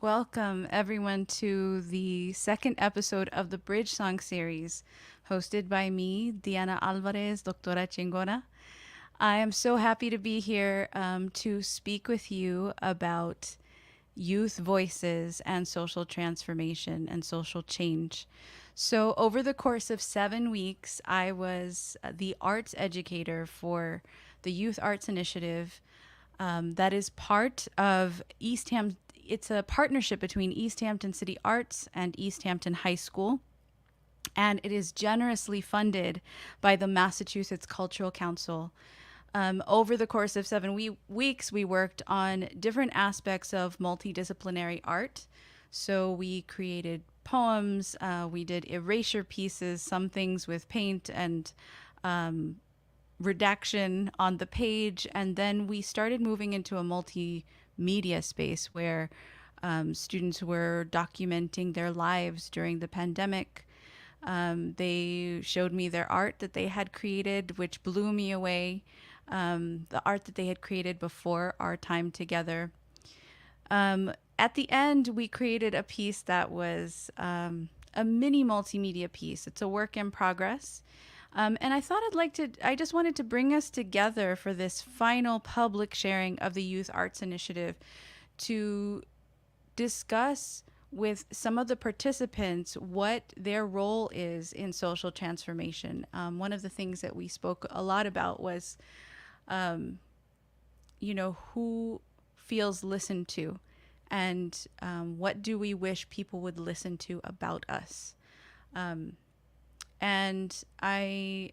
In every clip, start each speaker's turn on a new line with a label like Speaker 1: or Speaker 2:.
Speaker 1: welcome everyone to the second episode of the BridgeSong Series, hosted by me, Diana Alvarez, Doctora Chingona. I am so happy to be here to speak with you about youth voices and social transformation and social change. So, over the course of 7 weeks, I was the arts educator for the Youth Arts Initiative that is part of Easthampton. It's a partnership between Easthampton City Arts and Easthampton High School, and it is generously funded by the Massachusetts Cultural Council. Over the course of 7 weeks, we worked on different aspects of multidisciplinary art. So we created poems, we did erasure pieces, some things with paint and redaction on the page, and then we started moving into a multimedia space where students were documenting their lives during the pandemic. They showed me their art that they had created, which blew me away. The art that they had created before our time together. At the end, we created a piece that was a mini multimedia piece. It's a work in progress. And I thought I just wanted to bring us together for this final public sharing of the Youth Arts Initiative to discuss with some of the participants what their role is in social transformation. One of the things that we spoke a lot about was, who feels listened to, and what do we wish people would listen to about us. And I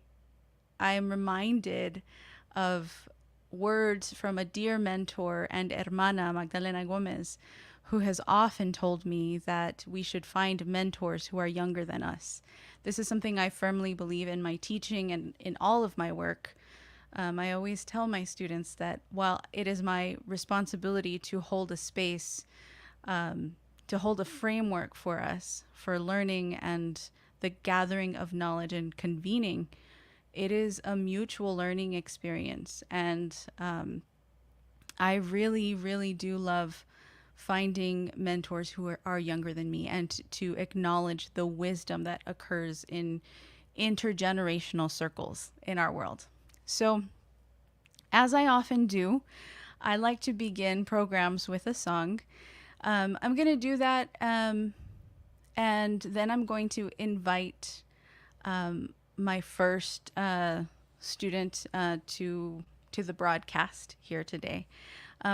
Speaker 1: am reminded of words from a dear mentor and hermana, Magdalena Gomez, who has often told me that we should find mentors who are younger than us. This is something I firmly believe in my teaching and in all of my work. I always tell my students that while it is my responsibility to hold a space, to hold a framework for us for learning and the gathering of knowledge and convening, it is a mutual learning experience. And I really, really do love finding mentors who are younger than me, and to acknowledge the wisdom that occurs in intergenerational circles in our world. So, as I often do, I like to begin programs with a song. I'm going to do that, and then I'm going to invite my first student to the broadcast here today.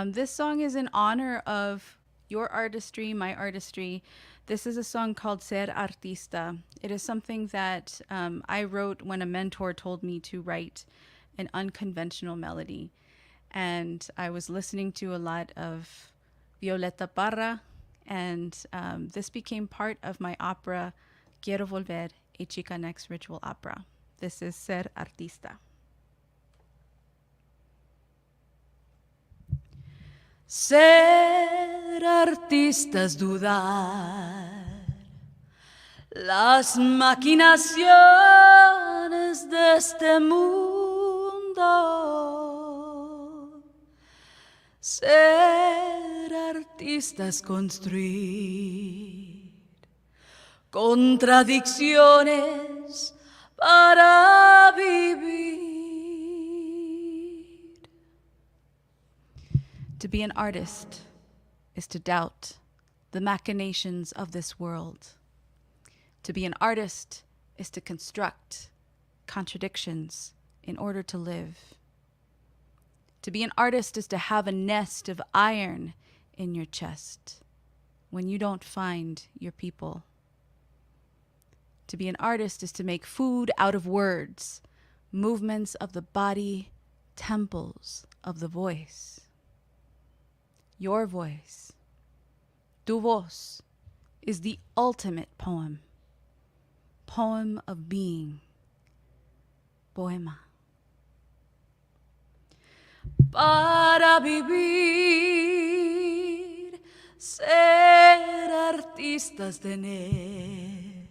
Speaker 1: This song is in honor of your artistry, my artistry. This is a song called Ser Artista. It is something that I wrote when a mentor told me to write an unconventional melody. And I was listening to a lot of Violeta Parra, and this became part of my opera Quiero Volver, a Chicanx ritual opera. This is Ser Artista.
Speaker 2: Ser artista es dudar las maquinaciones de este mundo. Ser artista es construir contradicciones para vivir.
Speaker 1: To be an artist is to doubt the machinations of this world. To be an artist is to construct contradictions in order to live. To be an artist is to have a nest of iron in your chest when you don't find your people. To be an artist is to make food out of words, movements of the body, temples of the voice. Your voice, tu voz, is the ultimate poem. Poem of being. Poema.
Speaker 2: Para vivir, ser artistas tener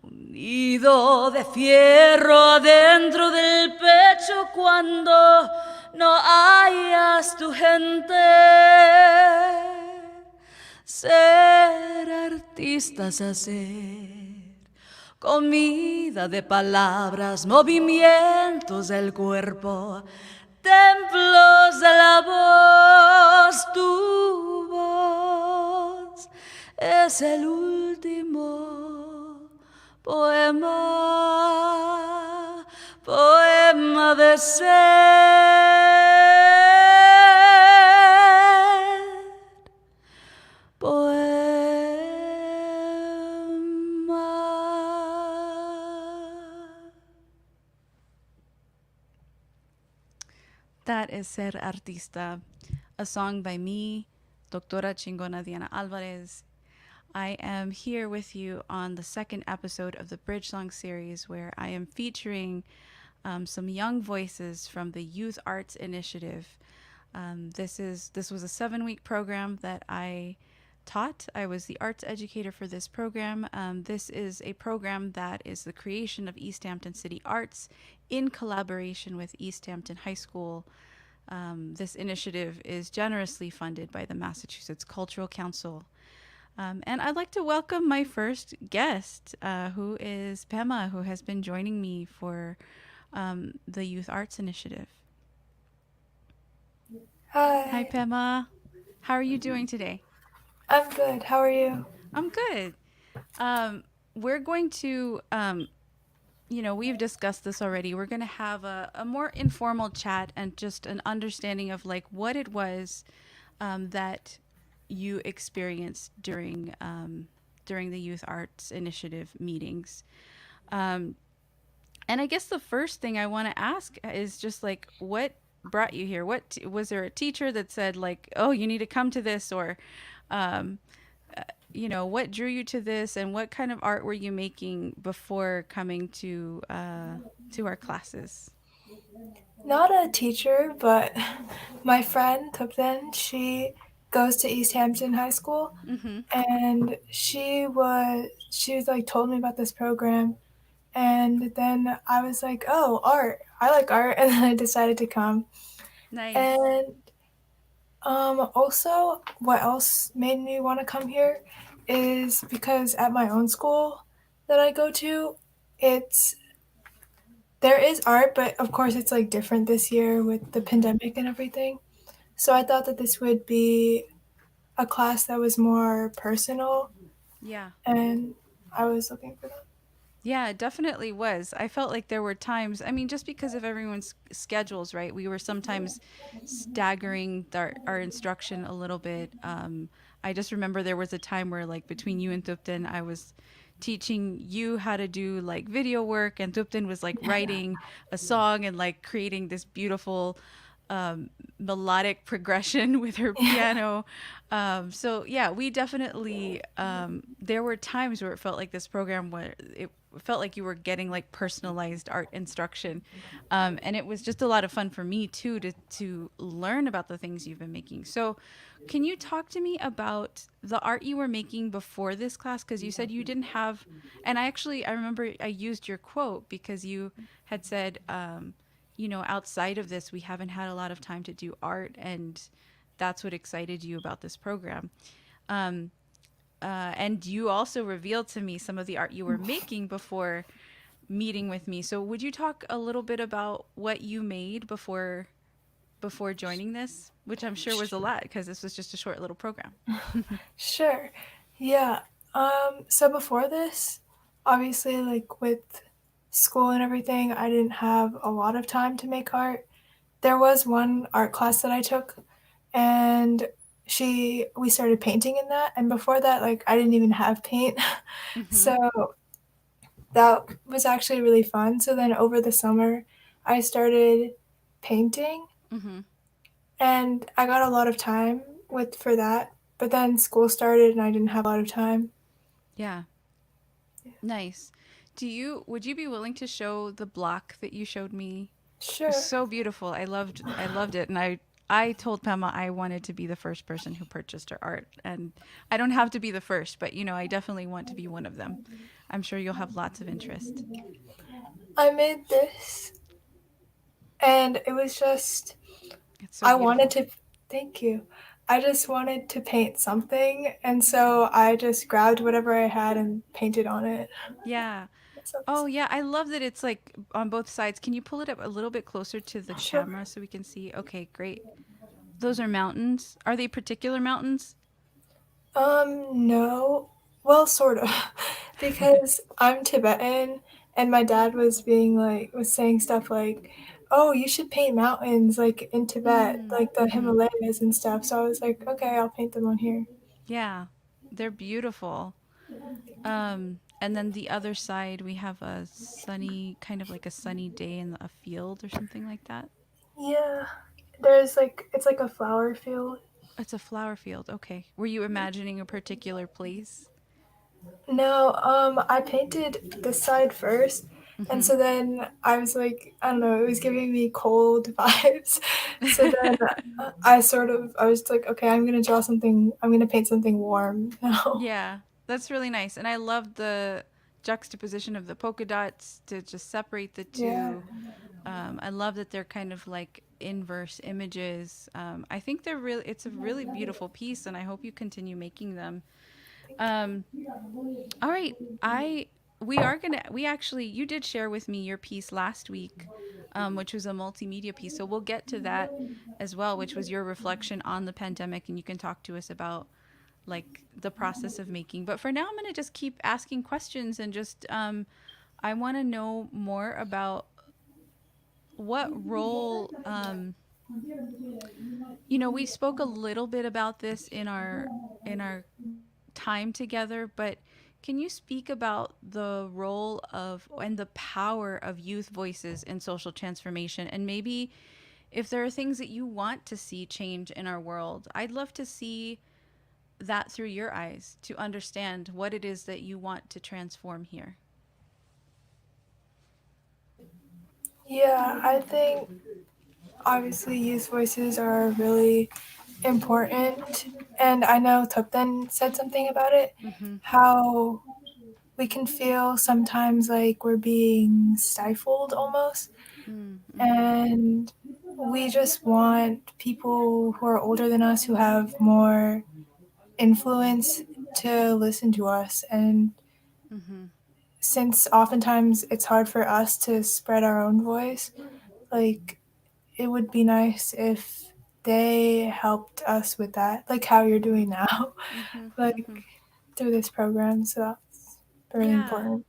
Speaker 2: un nido de fierro adentro del pecho cuando no hayas tu gente. ser artistas, hacer comida de palabras, movimientos del cuerpo, templos de la voz. Tu voz es el último poema, poema de ser. Poema.
Speaker 1: That is Ser Artista, a song by me, Doctora Chingona Diana Alvarez. I am here with you on the second episode of the BridgeSong Series, where I am featuring some young voices from the Youth Arts Initiative. This was a 7-week program that I taught. I was the arts educator for this program. This is a program that is the creation of Easthampton City Arts in collaboration with Easthampton High School. This initiative is generously funded by the Massachusetts Cultural Council. And I'd like to welcome my first guest, who is Pema, who has been joining me for the Youth Arts Initiative. Hi,
Speaker 3: Hi,
Speaker 1: Pema. How are you doing today?
Speaker 3: I'm good. How are you?
Speaker 1: I'm good. We're going to, we've discussed this already. We're going to have a more informal chat and just an understanding of like what it was that you experienced during the Youth Arts Initiative meetings. Um, and I guess the first thing I want to ask is just like, what brought you here? What was there a teacher that said like, oh, you need to come to this, or um, what drew you to this, and what kind of art were you making before coming to our classes?
Speaker 3: Not a teacher, but my friend Tupten, she goes to Easthampton High School,
Speaker 1: Mm-hmm.
Speaker 3: and she was like told me about this program, and then I was like, oh, art. I like art, and then I decided to come.
Speaker 1: Nice.
Speaker 3: And also, what else made me want to come here is because at my own school that I go to, it's there is art, but of course it's like different this year with the pandemic and everything. So I thought that this would be a class that was more personal,
Speaker 1: Yeah.
Speaker 3: and I was looking for that.
Speaker 1: Yeah, it definitely was. I felt like there were times, I mean, just because of everyone's schedules, right? We were sometimes staggering our instruction a little bit. I just remember there was a time where, like, between you and Tupten, I was teaching you how to do like video work, and Tupten was like writing a song and like creating this beautiful melodic progression with her
Speaker 3: Yeah.
Speaker 1: piano. So yeah, we definitely there were times where it felt like this program where it felt like you were getting like personalized art instruction, and it was just a lot of fun for me too to learn about the things you've been making. So, can you talk to me about the art you were making before this class? Because you said you didn't have, and I remember I used your quote because you had said. Outside of this, we haven't had a lot of time to do art, and that's what excited you about this program. Um, and you also revealed to me some of the art you were making before meeting with me. So, would you talk a little bit about what you made before joining this, which I'm sure was a lot because this was just a short little program.
Speaker 3: Sure. Yeah. So before this, obviously, like with school and everything, I didn't have a lot of time to make art. There was one art class that I took, and we started painting in that, and before that, like, I didn't even have paint.
Speaker 1: Mm-hmm.
Speaker 3: So that was actually really fun. So then over the summer, I started painting,
Speaker 1: Mm-hmm.
Speaker 3: and I got a lot of time with for that. But then school started and I didn't have a lot of time.
Speaker 1: Yeah. Nice. Would you be willing to show the block that you showed me? It was
Speaker 3: Sure.
Speaker 1: so beautiful. I loved it, and I told Pema I wanted to be the first person who purchased her art, and I don't have to be the first, but I definitely want to be one of them. I'm sure you'll have lots of interest.
Speaker 3: I made this, and it was just
Speaker 1: It's so
Speaker 3: I wanted
Speaker 1: beautiful.
Speaker 3: to thank you. I just wanted to paint something, and so I just grabbed whatever I had and painted on it.
Speaker 1: Yeah.
Speaker 3: So,
Speaker 1: Oh, yeah. I love that it's like on both sides. Can you pull it up a little bit closer to the
Speaker 3: sure.
Speaker 1: camera so we can see? Okay, great. Those are mountains. Are they particular mountains?
Speaker 3: No. Well, sort of. Because I'm Tibetan and my dad was was saying stuff like, "Oh, you should paint mountains like in Tibet,
Speaker 1: Mm,
Speaker 3: like the
Speaker 1: mm-hmm.
Speaker 3: Himalayas and stuff." So I was like, "Okay, I'll paint them on here."
Speaker 1: Yeah, they're beautiful. And then the other side, we have a sunny, kind of like a sunny day in a field or something like that.
Speaker 3: Yeah. There's like it's like a flower field.
Speaker 1: It's a flower field. Okay. Were you imagining a particular place?
Speaker 3: No, I painted this side first, and
Speaker 1: Mm-hmm.
Speaker 3: so then I was like, I don't know, it was giving me cold vibes. So then I was like, okay, I'm gonna paint something warm now.
Speaker 1: Yeah, that's really nice. And I love the juxtaposition of the polka dots to just separate the
Speaker 3: Yeah.
Speaker 1: two. I love that they're kind of like inverse images. I think they're really, it's a really beautiful piece, and I hope you continue making them. Um, all right, we are gonna, we actually, you did share with me your piece last week, which was a multimedia piece. So we'll get to that as well, which was your reflection on the pandemic, and you can talk to us about like the process of making. But for now, I'm going to just keep asking questions and just I want to know more about what role we spoke a little bit about this in our time together, but can you speak about the role of and the power of youth voices in social transformation, and maybe if there are things that you want to see change in our world? I'd love to see that through your eyes to understand what it is that you want to transform here.
Speaker 3: Yeah, I think obviously youth voices are really important, and I know Tupten said something about it,
Speaker 1: Mhm.
Speaker 3: how we can feel sometimes like we're being stifled almost.
Speaker 1: Mhm.
Speaker 3: And we just want people who are older than us who have more influence to listen to us. And
Speaker 1: Mhm.
Speaker 3: since oftentimes it's hard for us to spread our own voice, like it would be nice if they helped us with that, like how you're doing now,
Speaker 1: Mhm.
Speaker 3: like
Speaker 1: Mhm.
Speaker 3: through this program. So that's really
Speaker 1: Yeah,
Speaker 3: important.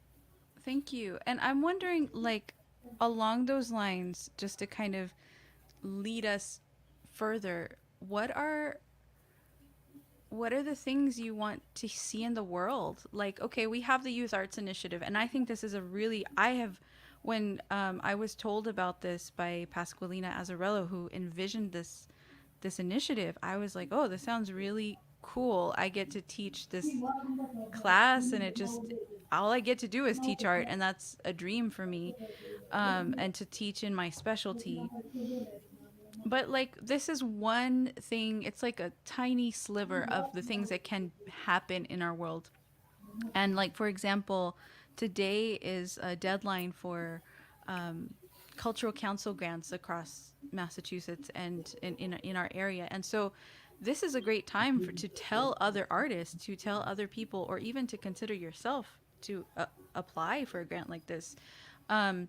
Speaker 1: thank you. And I'm wondering, like, along those lines, just to kind of lead us further, what are the things you want to see in the world? Like, okay, we have the Youth Arts Initiative, and I think this is a really, I have, when I was told about this by Pasqualina Azzarello, who envisioned this initiative, I was like, oh, this sounds really cool. I get to teach this class, and it just, all I get to do is teach art, and that's a dream for me, and to teach in my specialty. But like this is one thing, it's like a tiny sliver of the things that can happen in our world. And like for example, today is a deadline for um, cultural council grants across Massachusetts and in our area. And so this is a great time for to tell other artists, to tell other people, or even to consider yourself to apply for a grant like this. Um,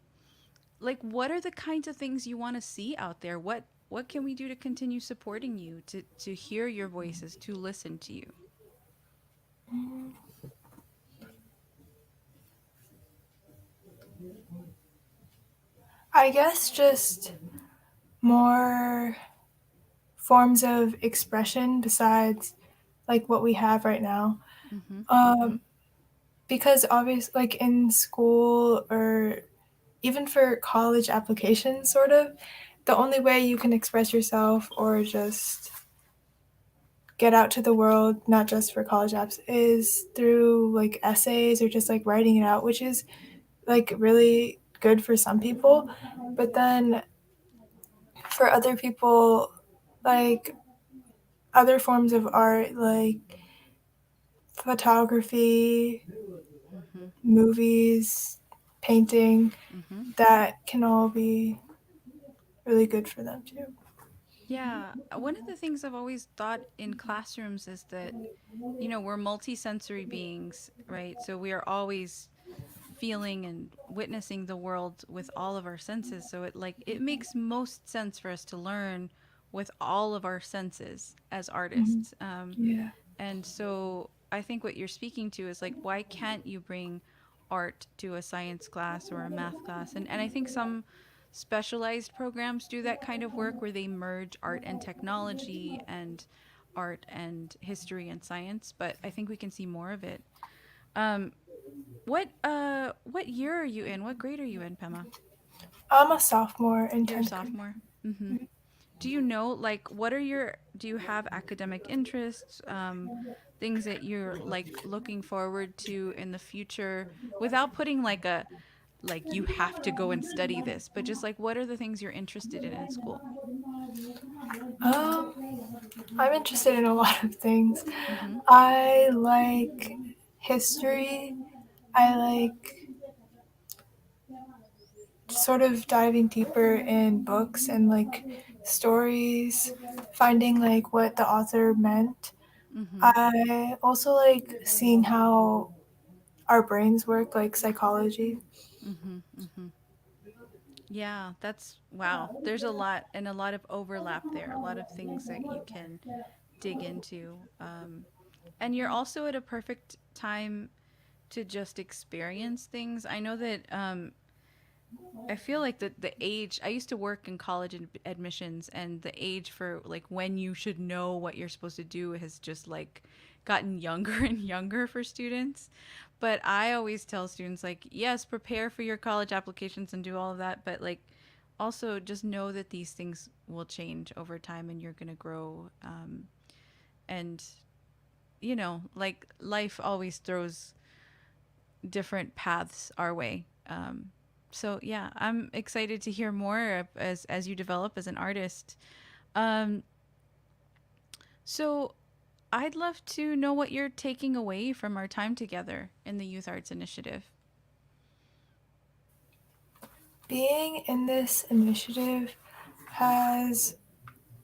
Speaker 1: like what are the kinds of things you want to see out there? What can we do to continue supporting you, to hear your voices, to listen to you?
Speaker 3: I guess just more forms of expression besides like what we have right now.
Speaker 1: Mhm. Mhm.
Speaker 3: Um, because obviously, like in school or even for college applications, sort of, the only way you can express yourself or just get out to the world, not just for college apps, is through like essays or just like writing it out, which is like really good for some people. But then for other people, like other forms of art, like photography,
Speaker 1: Mhm.
Speaker 3: movies, painting,
Speaker 1: Mhm.
Speaker 3: that can all be really good for them too.
Speaker 1: Yeah, one of the things I've always thought in classrooms is that, we're multisensory beings, right? So we are always feeling and witnessing the world with all of our senses. So it makes most sense for us to learn with all of our senses as
Speaker 3: Mhm.
Speaker 1: artists.
Speaker 3: Yeah.
Speaker 1: And so I think what you're speaking to is like, why can't you bring art to a science class or a math class? And I think some specialized programs do that kind of work where they merge art and technology and art and history and science. But I think we can see more of it. Um, what year are you in? What grade are you in, Pema?
Speaker 3: I'm a sophomore in
Speaker 1: You're a
Speaker 3: 10th grade.
Speaker 1: sophomore. Mm-hmm. Do you know, like, what are your, do you have academic interests, things that you're like looking forward to in the future without putting like a, like, you have to go and study this, but just like, what are the things you're interested in school?
Speaker 3: I'm interested in a lot of things.
Speaker 1: Mm-hmm.
Speaker 3: I like history. I like sort of diving deeper in books and like stories, finding like what the author meant.
Speaker 1: Mm-hmm.
Speaker 3: I also like seeing how our brains work, like psychology.
Speaker 1: Mm-hmm. Mm-hmm. Yeah, that's wow. There's a lot and a lot of overlap there, a lot of things that you can dig into. And you're also at a perfect time to just experience things. I know that I feel like the age, I used to work in college admissions, and the age for like when you should know what you're supposed to do has just like gotten younger and younger for students. But I always tell students like, yes, prepare for your college applications and do all of that, but like also just know that these things will change over time and you're going to grow. And like life always throws different paths our way. So yeah, I'm excited to hear more as you develop as an artist. Um, so I'd love to know what you're taking away from our time together in the Youth Arts Initiative.
Speaker 3: Being in this initiative has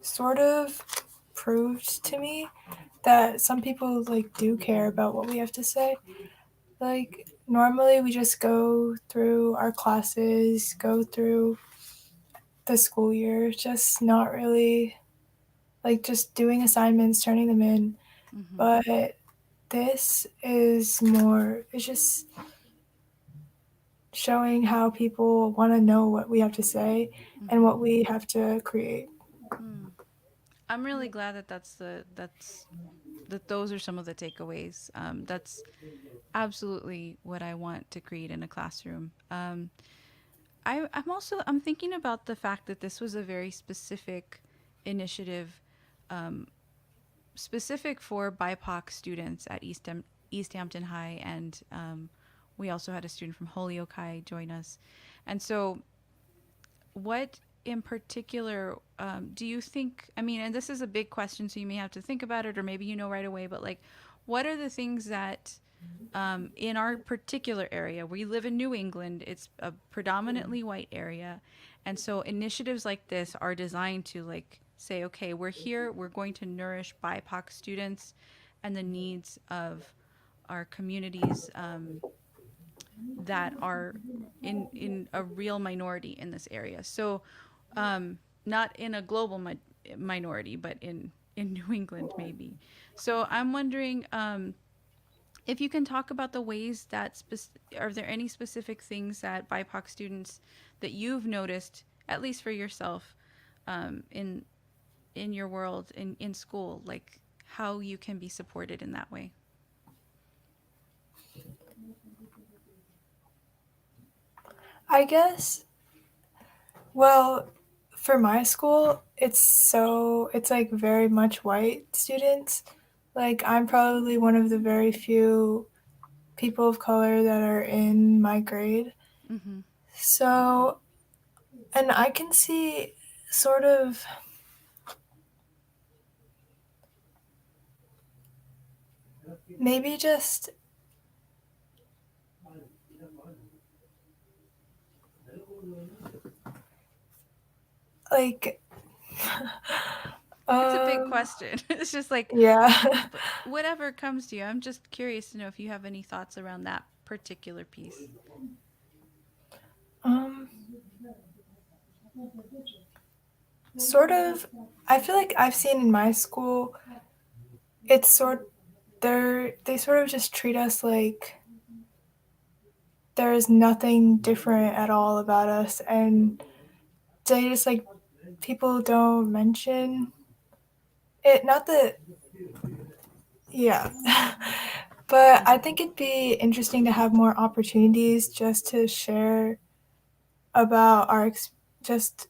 Speaker 3: sort of proved to me that some people like do care about what we have to say. Like normally we just go through our classes, go through the school year, just not really like just doing assignments, turning them in.
Speaker 1: Mm-hmm.
Speaker 3: But this is more, it's just showing how people want to know what we have to say and
Speaker 1: Mm-hmm.
Speaker 3: what we have to create.
Speaker 1: Mm. I'm really glad that that those are some of the takeaways. That's absolutely what I want to create in a classroom. I'm thinking about the fact that this was a very specific initiative, um, specific for BIPOC students at Easthampton High, and we also had a student from Holyoke High join us. And so, what in particular do you think? I mean, and this is a big question, so you may have to think about it, or maybe you know right away. But like, what are the things that in our particular area, we live in New England, it's a predominantly white area. And so initiatives like this are designed to like say, okay, we're here, we're going to nourish BIPOC students and the needs of our communities that are in a real minority in this area. So not in a global minority, but in New England maybe. So I'm wondering if you can talk about the ways that are there any specific things that BIPOC students that you've noticed, at least for yourself, in your world in school, like how you can be supported in that way?
Speaker 3: I guess, well, for my school, it's like very much white students. Like, I'm probably one of the very few people of color that are in my grade.
Speaker 1: Mm-hmm.
Speaker 3: So, and I can see sort of maybe just like
Speaker 1: It's a big
Speaker 3: Um,
Speaker 1: question. It's just like,
Speaker 3: yeah.
Speaker 1: but whatever comes to you. I'm just curious to know if you have any thoughts around that particular piece.
Speaker 3: um, sort of. I feel like I've seen in my school, it's sort they sort of just treat us like there is nothing different at all about us, and they just like people don't mention it. Not that, yeah. But I think it'd be interesting to have more opportunities just to share about just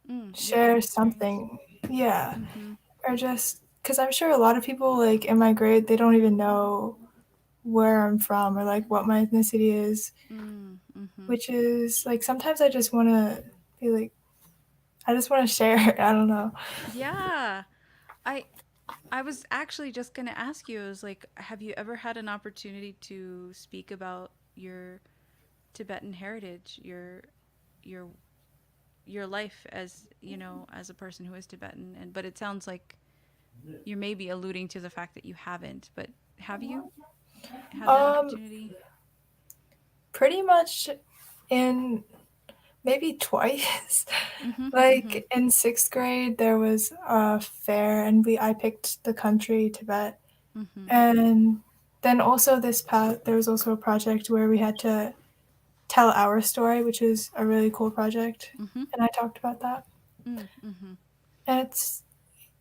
Speaker 1: Your own
Speaker 3: share
Speaker 1: experience.
Speaker 3: something. Yeah.
Speaker 1: Mm-hmm.
Speaker 3: Or just because I'm sure a lot of people like in my grade, they don't even know where I'm from or like what my ethnicity is,
Speaker 1: Mm-hmm.
Speaker 3: which is like sometimes I just want to be like, I just want to share. I don't know.
Speaker 1: Yeah. I I was actually just gonna ask you, I was like, have you ever had an opportunity to speak about your Tibetan heritage, your your life as, as a person who is Tibetan? And but it sounds like you're maybe alluding to the fact that you haven't, but have you had that
Speaker 3: Um,
Speaker 1: opportunity?
Speaker 3: Pretty much in maybe twice.
Speaker 1: Mm-hmm. Mm-hmm.
Speaker 3: Like in sixth grade, there was a fair, and I picked the country Tibet,
Speaker 1: Mm-hmm.
Speaker 3: and then also this past there was also a project where we had to tell our story, which is a really cool project,
Speaker 1: Mm-hmm.
Speaker 3: and I talked about that.
Speaker 1: Mm-hmm.
Speaker 3: And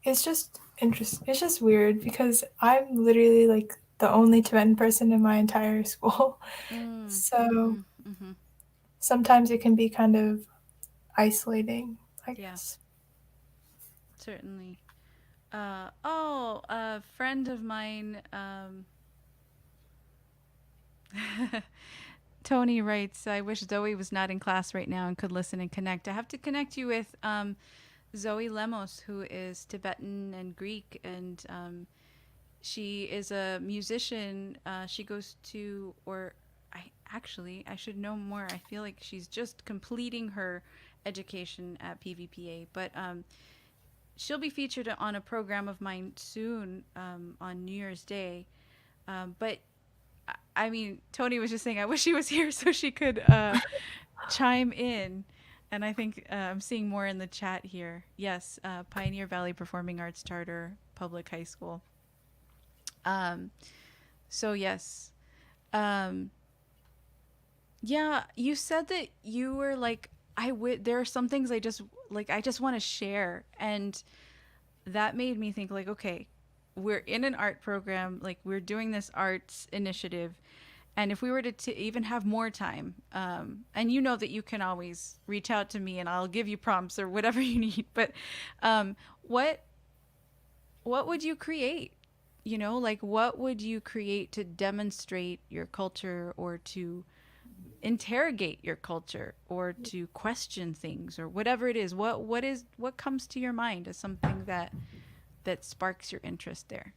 Speaker 3: it's just interesting. It's just weird because I'm literally like the only Tibetan person in my entire school. So
Speaker 1: Mm-hmm. Mm-hmm.
Speaker 3: sometimes it can be kind of isolating, I
Speaker 1: Yeah,
Speaker 3: guess.
Speaker 1: certainly. A friend of mine, Tony writes, I wish Zoe was not in class right now and could listen and connect. I have to connect you with Zoe Lemos, who is Tibetan and Greek, and she is a musician. She goes to, or I should know more. I feel like she's just completing her education at PVPA, but she'll be featured on a program of mine soon on New Year's Day. But I mean, Tony was just saying, I wish she was here so she could chime in. And I think I'm seeing more in the chat here. Yes, Pioneer Valley Performing Arts Charter Public High School. Um, so yes, um, yeah. You said that you were like, I would. There are some things I just like. I just want to share, and that made me think like, okay, we're in an art program, like we're doing this arts initiative, and if we were to even have more time, and you know that you can always reach out to me and I'll give you prompts or whatever you need, but um, what what would you create? Like what would you create to demonstrate your culture or to interrogate your culture or to question things or whatever it is? What comes to your mind as something that sparks your interest there?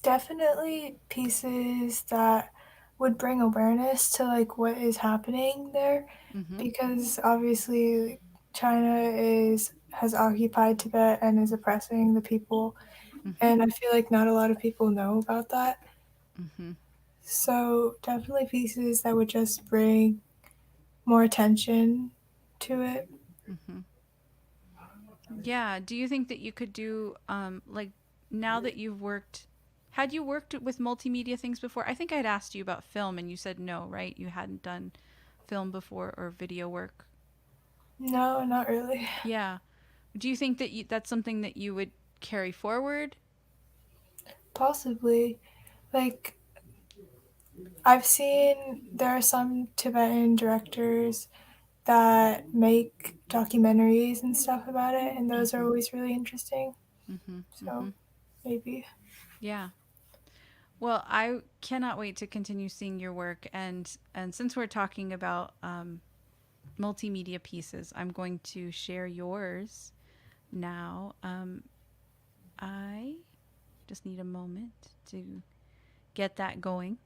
Speaker 3: Definitely pieces that would bring awareness to like what is happening there,
Speaker 1: Mm-hmm.
Speaker 3: because obviously China is has occupied Tibet and is oppressing the people,
Speaker 1: Mm-hmm.
Speaker 3: and I feel like not a lot of people know about that.
Speaker 1: Mm-hmm.
Speaker 3: So definitely pieces that would just bring more attention to it.
Speaker 1: Mm-hmm. Yeah. Do you think that you could do like now that you've worked had you worked with multimedia things before? I think I'd asked you about film and you said no, right? You hadn't done film before or video work.
Speaker 3: No, not really.
Speaker 1: Yeah. Do you think that that's something that you would carry forward?
Speaker 3: Possibly. Like I've seen there are some Tibetan directors that make documentaries and stuff about it, and those are
Speaker 1: Mm-hmm.
Speaker 3: always really interesting.
Speaker 1: Mm-hmm.
Speaker 3: So
Speaker 1: Mm-hmm.
Speaker 3: maybe.
Speaker 1: Yeah. Well, I cannot wait to continue seeing your work, and since we're talking about multimedia pieces, I'm going to share yours now. I just need a moment to get that going.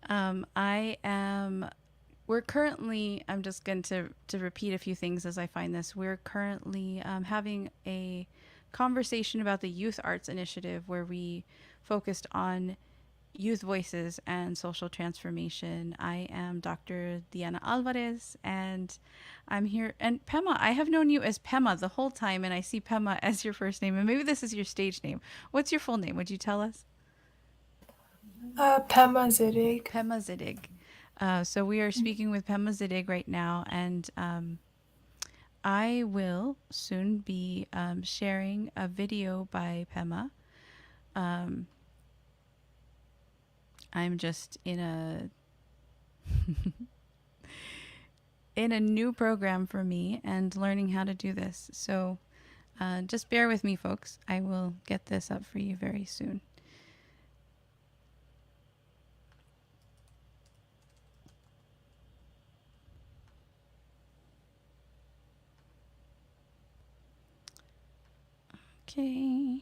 Speaker 1: I am. We're currently. I'm just going to repeat a few things as I find this. We're currently having a conversation about the Youth Arts Initiative, where we focused on youth voices and social transformation. I am Dr. Diana Alvarez, and I'm here. And Pema, I have known you as Pema the whole time, and I see Pema as your first name, and maybe this is your stage name. What's your full name? Would you tell us?
Speaker 3: Pema Zidig.
Speaker 1: Pema Zidig. So we are speaking with Pema Zidig right now, and I will soon be sharing a video by Pema. Um, I'm just in a new program for me and learning how to do this. So just bear with me, folks. I will get this up for you very soon. Okay.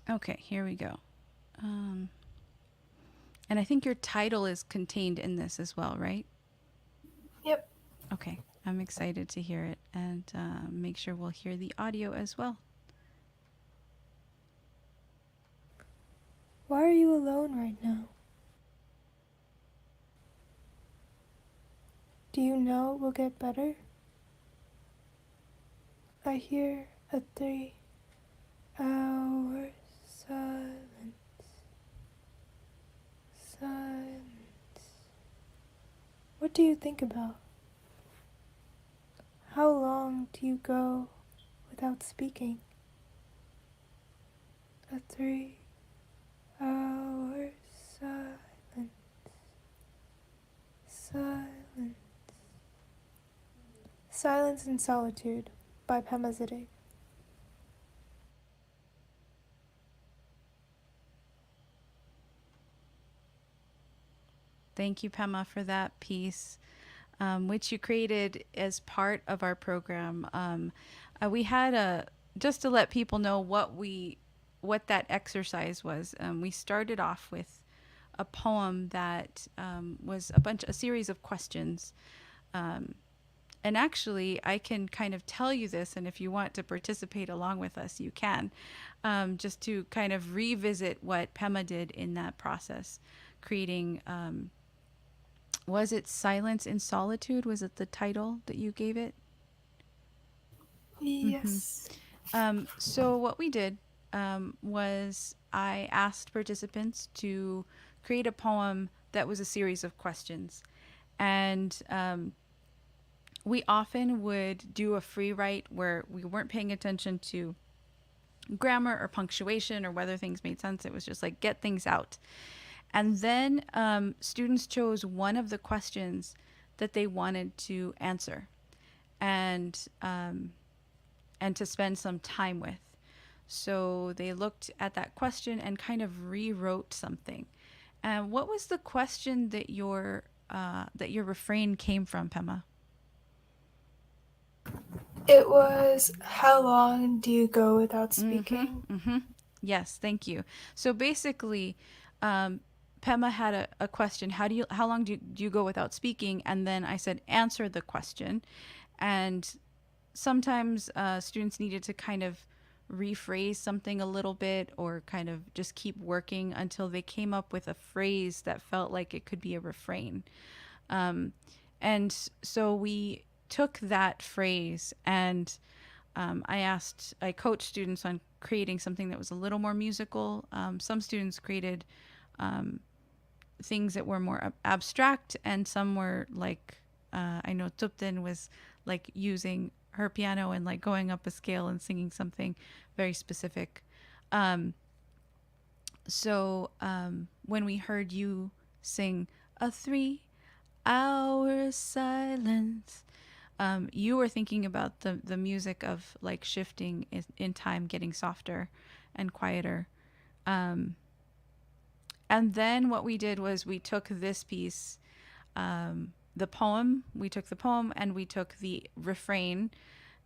Speaker 1: Okay, here we go. And I think your title is contained in this as well, right?
Speaker 3: Yep.
Speaker 1: Okay, I'm excited to hear it and make sure we'll hear the audio as well.
Speaker 3: Why are you alone right now? Do you know it will get better? I hear a 3 hour silence. Silence. What do you think about? How long do you go without speaking? A 3 hour silence. Silence. Silence and Solitude by Pema Zidig.
Speaker 1: Thank you, Pema, for that piece, which you created as part of our program. We had just to let people know what that exercise was. We started off with a poem that was a series of questions. And actually, I can kind of tell you this, and if you want to participate along with us, you can, just to kind of revisit what Pema did in that process, creating. Was it Silence in Solitude? Was it the title that you gave it?
Speaker 3: Yes.
Speaker 1: So what we did was I asked participants to create a poem that was a series of questions. And we often would do a free write where we weren't paying attention to grammar or punctuation or whether things made sense. It was just like get things out. And then students chose one of the questions that they wanted to answer and to spend some time with. So they looked at that question and kind of rewrote something. And what was the question that your refrain came from, Pema?
Speaker 3: It was, how long do you go without speaking?
Speaker 1: Yes, thank you. So basically, Pema had a question. How long do you go without speaking? And then I said, answer the question. And sometimes students needed to kind of rephrase something a little bit or kind of just keep working until they came up with a phrase that felt like it could be a refrain. And so we took that phrase and I coached students on creating something that was a little more musical. Some students created things that were more abstract, and some were like, I know Tupten was like using her piano and like going up a scale and singing something very specific. So when we heard you sing a 3 hour silence, You were thinking about the music of like shifting in time, getting softer and quieter. Um, and then what we did was we took this piece, the poem, we took the poem and we took the refrain,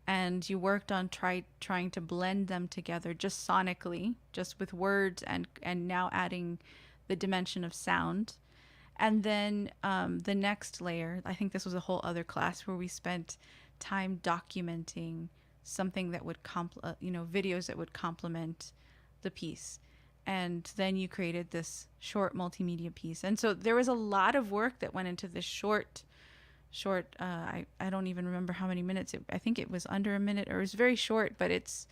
Speaker 1: and you worked on trying to blend them together just sonically, just with words, and now adding the dimension of sound. And then the next layer, I think this was a whole other class where we spent time documenting something that would videos that would complement the piece. And then you created this short multimedia piece. And so there was a lot of work that went into this short I don't even remember how many minutes. I think it was under a minute, or it was very short, but it's,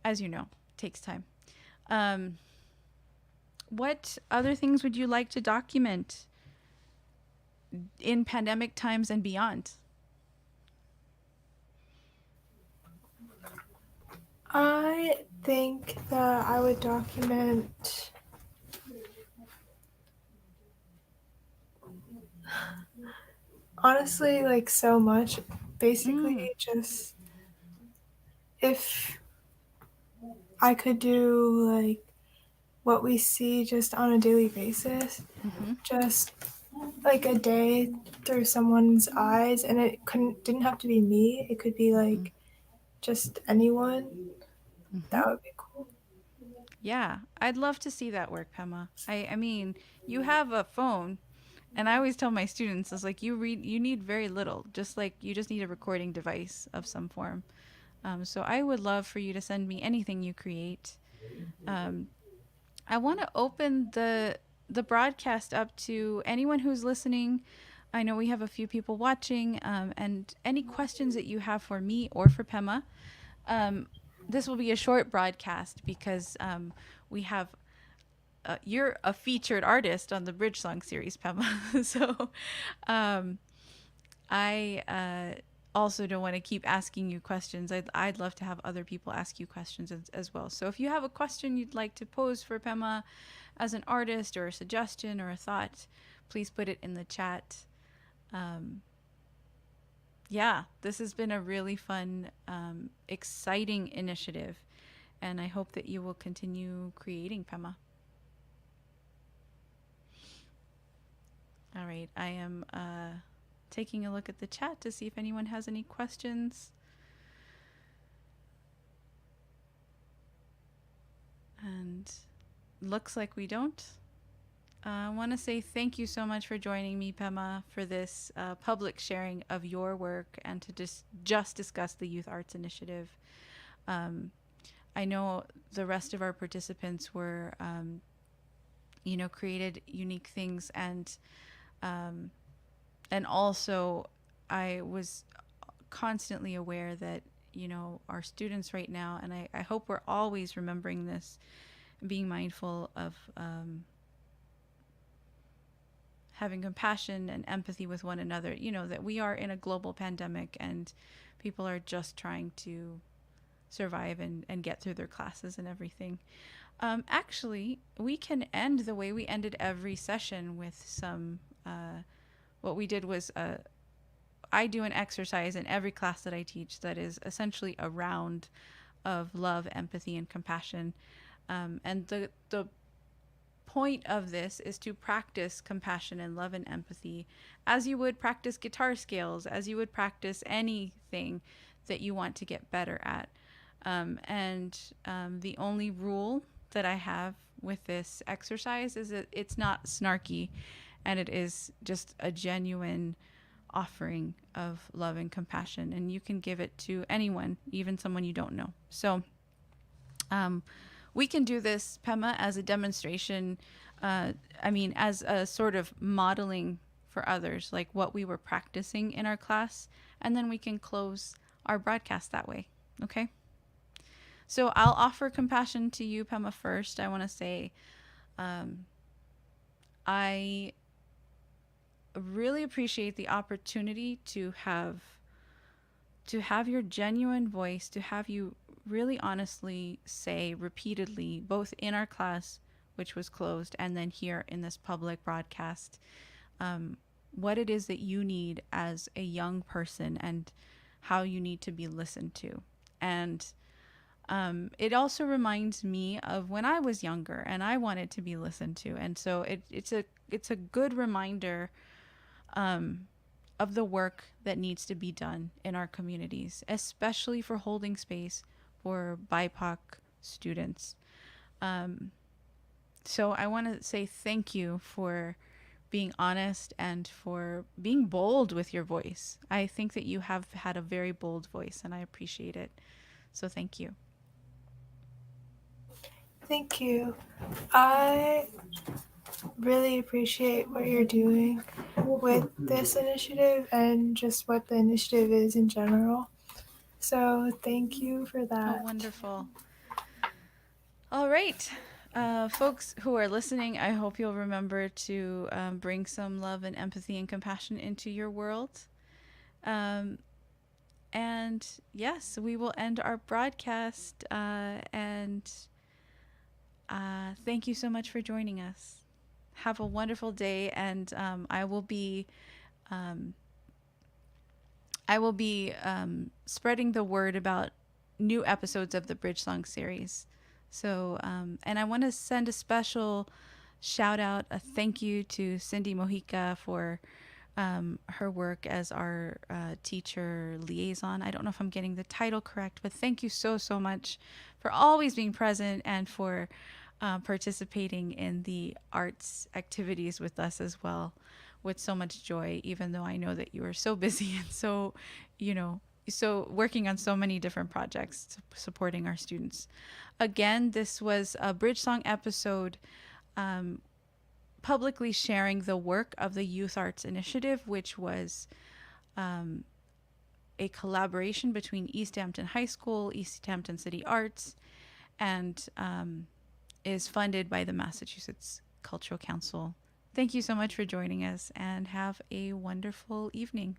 Speaker 1: as you know, takes time. What other things would you like to document in pandemic times and beyond?
Speaker 3: I think that I would document honestly like so much. Basically,
Speaker 1: Mm,
Speaker 3: just if I could do like what we see just on a daily basis,
Speaker 1: mm-hmm,
Speaker 3: just like a day through someone's eyes, and it couldn't didn't have to be me. It could be like just anyone.
Speaker 1: mm-hmm.
Speaker 3: That would be cool.
Speaker 1: Yeah, I'd love to see that work, Pema. I mean, you have a phone, and I always tell my students, it's like you need very little, just like you just need a recording device of some form. So I would love for you to send me anything you create. Um, I want to open the broadcast up to anyone who's listening. I know we have a few people watching, and any questions that you have for me or for Pema. Um, this will be a short broadcast because we have you're a featured artist on the BridgeSong Series, Pema. So um, I also don't want to keep asking you questions. I'd love to have other people ask you questions as well. So if you have a question you'd like to pose for Pema as an artist, or a suggestion or a thought, please put it in the chat. Um, yeah, this has been a really fun, exciting initiative, and I hope that you will continue creating, Pema. All right, I am taking a look at the chat to see if anyone has any questions. And looks like we don't. I want to say thank you so much for joining me, Pema, for this public sharing of your work and to just discuss the Youth Arts Initiative. Um, I know the rest of our participants were, created unique things, um, and also I was constantly aware that our students right now, and I hope we're always remembering this, being mindful of having compassion and empathy with one another, that we are in a global pandemic and people are just trying to survive and get through their classes and everything. Actually, we can end the way we ended every session with some. What we did was I do an exercise in every class that I teach that is essentially a round of love, empathy, and compassion. And the point of this is to practice compassion and love and empathy as you would practice guitar scales, as you would practice anything that you want to get better at. The only rule that I have with this exercise is that it's not snarky, and it is just a genuine offering of love and compassion. And you can give it to anyone, even someone you don't know. So we can do this, Pema, as a demonstration. As a sort of modeling for others, like what we were practicing in our class. And then we can close our broadcast that way. Okay? So I'll offer compassion to you, Pema, first. I want to say I really appreciate the opportunity to have your genuine voice, to have you really honestly say repeatedly, both in our class, which was closed, and then here in this public broadcast, what it is that you need as a young person, and how you need to be listened to. And it also reminds me of when I was younger and I wanted to be listened to. And so it's a good reminder of the work that needs to be done in our communities, especially for holding space for BIPOC students. So I want to say thank you for being honest and for being bold with your voice. I think that you have had a very bold voice and I appreciate it. So thank you.
Speaker 3: Thank you. I really appreciate what you're doing with this initiative and just what the initiative is in general. So thank you for
Speaker 1: Oh,
Speaker 3: that.
Speaker 1: wonderful. All right. Folks who are listening, I hope you'll remember to bring some love and empathy and compassion into your world. Um, and yes, we will end our broadcast. And thank you so much for joining us. Have a wonderful day, and um, I will be spreading the word about new episodes of the BridgeSong series. So, and I want to send a special shout out, a thank you to Cindy Mojica for her work as our teacher liaison. I don't know if I'm getting the title correct, but thank you so, so much for always being present and for participating in the arts activities with us as well with so much joy, even though I know that you are so busy and so, so working on so many different projects supporting our students. Again, this was a Bridge Song episode publicly sharing the work of the Youth Arts Initiative, which was a collaboration between Easthampton High School, Easthampton City Arts, and is funded by the Massachusetts Cultural Council. Thank you so much for joining us and have a wonderful evening.